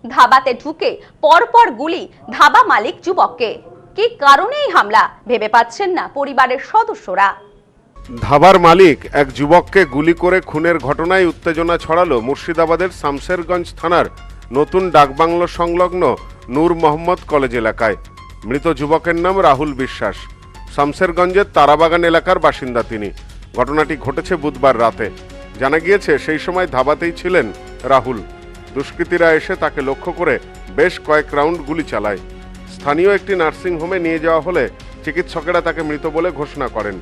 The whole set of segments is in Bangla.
ধাবাতে ঢুকে পরপর গুলি ধাবা মালিক যুবককে। কি কারণে এই হামলা ভেবে পাচ্ছেন না পরিবারের সদস্যরা। ধাবার মালিক এক যুবককে গুলি করে খুনের ঘটনায় উত্তেজনা ছড়ালো মুর্শিদাবাদের শামশেরগঞ্জ থানার নতুন ডাকবাংলো সংলগ্ন নূর মোহাম্মদ কলেজ এলাকায়। মৃত যুবকের নাম রাহুল বিশ্বাস। শামশেরগঞ্জের তারাবাগান এলাকার বাসিন্দা তিনি। ঘটনাটি ঘটেছে বুধবার রাতে। জানা গিয়েছে সেই সময় ধাবাতেই ছিলেন রাহুল। দুষ্কৃতীরা এসে তাকে লক্ষ্য করে বেশ কয়েক রাউন্ড গুলি চালায়। স্থানীয় একটি নার্সিংহোমে নিয়ে যাওয়া হলে চিকিৎসকেরা তাকে মৃত বলে ঘোষণা করেন।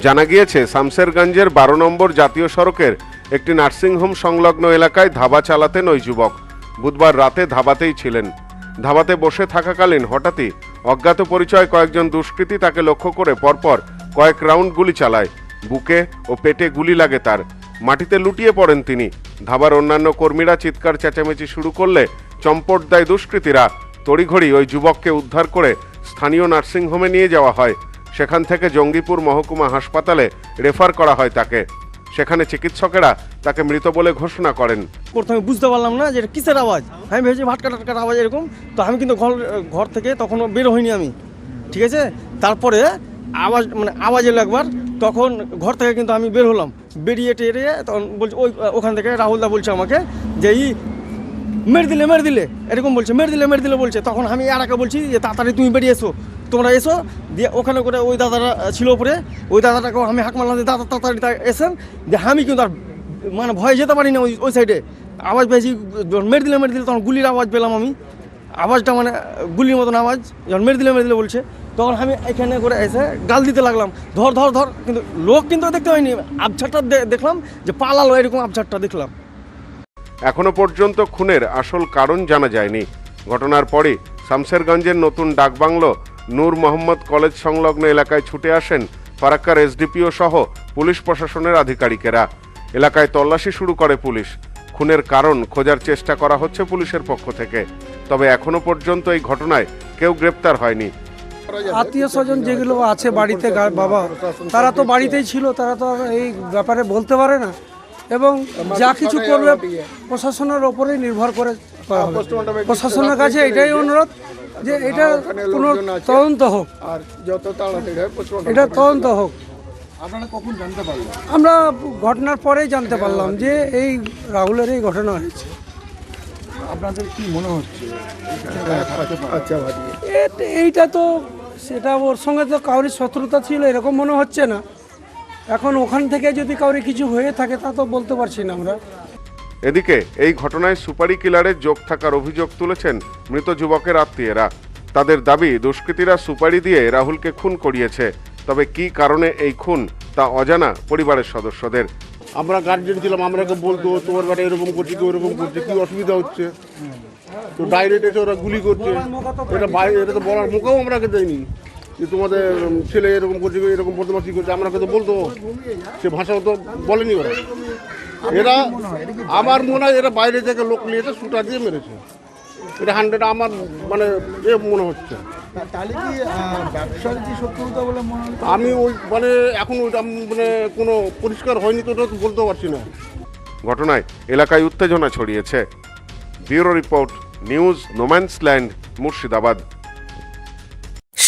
জানা গিয়েছে শামশেরগঞ্জের 12 নম্বর জাতীয় সড়কের একটি নার্সিংহোম সংলগ্ন এলাকায় ধাবা চালাতেন ওই যুবক। বুধবার রাতে ধাবাতেই ছিলেন। ধাবাতে বসে থাকাকালীন হঠাৎই অজ্ঞাত পরিচয় কয়েকজন দুষ্কৃতী তাকে লক্ষ্য করে পরপর কয়েক রাউন্ড গুলি চালায়। বুকে ও পেটে গুলি লাগে তার। মাটিতে লুটিয়ে পড়েন তিনি। ধাবার অন্যান্য কর্মীরা চিৎকার চেঁচামেচি শুরু করলে চম্পট দেয় দুষ্কৃতীরা। তড়িঘড়ি ওই যুবককে উদ্ধার করে স্থানীয় নার্সিংহোমে নিয়ে যাওয়া হয়। সেখান থেকে জঙ্গিপুর মহকুমা হাসপাতালে রেফার করা হয় তাকে। সেখানে চিকিৎসকেরা তাকে মৃত বলে ঘোষণা করেন। প্রথমে বুঝতে পারলাম না যে এটা কিসের আওয়াজ। আমি ভেবেছি ভাটকা টাটকার আওয়াজ এরকম। তো আমি কিন্তু ঘর থেকে তখনও বের হইনি আমি, ঠিক আছে। তারপরে আওয়াজ এলো একবার, তখন ঘর থেকে কিন্তু আমি বের হলাম। বেরিয়ে টেরিয়ে তখন বলছে ওখান থেকে রাহুলদা বলছে আমাকে যে মেরে দিলে এরকম বলছে, মেরে দিলে বলছে। তখন আমি আর একে বলছি যে তাড়াতাড়ি তুমি বেরিয়ে এসো, তোমরা এসো। দিয়ে ওখানে করে ওই দাদারা ছিল ওপরে, ওই দাদাটাকেও আমি হাঁক মারলাম যে দাদা তাড়াতাড়ি এসেন। যে আমি কিন্তু আর ভয়ে যেতে পারি না ওই সাইডে। আওয়াজ পেয়েছি, মেরে দিলে তখন গুলির আওয়াজ পেলাম আমি। আওয়াজটা গুলির মতন আওয়াজ। যখন মেরে দিলে বলছে তখন আমি এখানে করে এসে গাল দিতে লাগলাম, ধর। কিন্তু লোক কিন্তু দেখতে হয়নি, আবছাটটা দেখলাম যে পালালো, এরকম আবছাটটা দেখলাম। এখনো পর্যন্ত খুনের আসল কারণ জানা যায়নি। ঘটনার পরে শামশেরগঞ্জের নতুন ডাকবাংলো নূর মোহাম্মদ কলেজ সংলগ্ন এলাকায় ছুটে আসেন ফারাক্কার এসডিপিও সহ পুলিশ প্রশাসনের আধিকারিকেরা। এলাকায় তল্লাশি শুরু করে পুলিশ। খুনের কারণ খোঁজার চেষ্টা করা হচ্ছে পুলিশের পক্ষ থেকে। তবে এখনো পর্যন্ত এই ঘটনায় কেউ গ্রেপ্তার হয়নি। আত্মীয় স্বজন যেগুলো আছে বাড়িতে, বাবা তারা তো বাড়িতেই ছিল, তারা তো এই ব্যাপারে বলতে পারে না। এবং যা কিছু করবে প্রশাসনের ওপরেই নির্ভর করে করা হবে। প্রশাসনের কাছে এটাই অনুরোধ যে এটা কোনো তদন্ত হোক, আর যত তাড়াতাড়ি এটা তদন্ত হোক। আপনারা কখন জানতে পারলেন? আমরা ঘটনার পরেই জানতে পারলাম যে এই রাহুলের এই ঘটনা হয়েছে। আপনাদের কি মনে হচ্ছে? এইটা তো সেটা ওর সঙ্গে তো কারোর শত্রুতা ছিল এরকম মনে হচ্ছে না। এখন ওখান থেকে যদি কাউরে কিছু হয়ে থাকে তা তো বলতে পারছি না আমরা। এদিকে এই ঘটনায় সুপারি কিলারের যোগ থাকার অভিযোগ তুলেছেন মৃত যুবকের আত্মীয়রা। তাদের দাবি দুষ্কৃতীরা সুপারি দিয়ে রাহুলকে খুন করিয়েছে। তবে কি কারণে এই খুন তা অজানা পরিবারের সদস্যদের। আমরা গার্জেন ছিলাম, আমরাকে বলতো তোমার বাড়ি এরকম করছে, কি ওরকম করছে, কি অসুবিধা হচ্ছে। তো ডাইরেক্ট এসে ওরা গুলি করছে। এটা বাইরে, এটা তো বলার মুখেও আমরাকে দেয়নি যে তোমাদের ছেলে এরকম করছে, এরকম বদমাশি করছে। আমরাকে তো বলতো, সে ভাষাও তো বলেনি ওরা। এরা আমার মনে হয় এরা বাইরে থেকে লোক নিয়ে এসে শুটা দিয়ে মেরেছে। এটা 100 আমার মনে হচ্ছে। আমি ওই এখন ওইটা কোনো পরিষ্কার হয়নি, তো ওটা তো বলতে পারছি না। ঘটনায় এলাকায় উত্তেজনা ছড়িয়েছে। Bureau report, news no man's land, Murshidabad.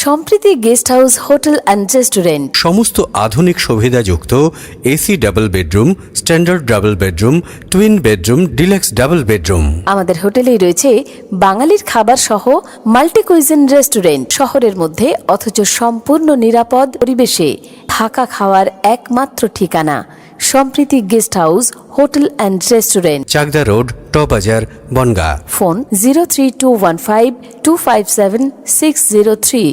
Sampriti guest house hotel and restaurant. সমস্ত আধুনিক সুবিধাযুক্ত AC double bedroom, standard double bedroom, twin bedroom, deluxe double bedroom. আমাদের হোটেলেই রয়েছে বাঙালির খাবার সহ মাল্টি কুইজিন রেস্টুরেন্ট। শহরের মধ্যে অথচ সম্পূর্ণ নিরাপদ পরিবেশে থাকা খাওয়ার একমাত্র ঠিকানা Sampriti guest house hotel and restaurant, Chakdah road, টবাজার, বনগাঁ। ফোন 03215257603।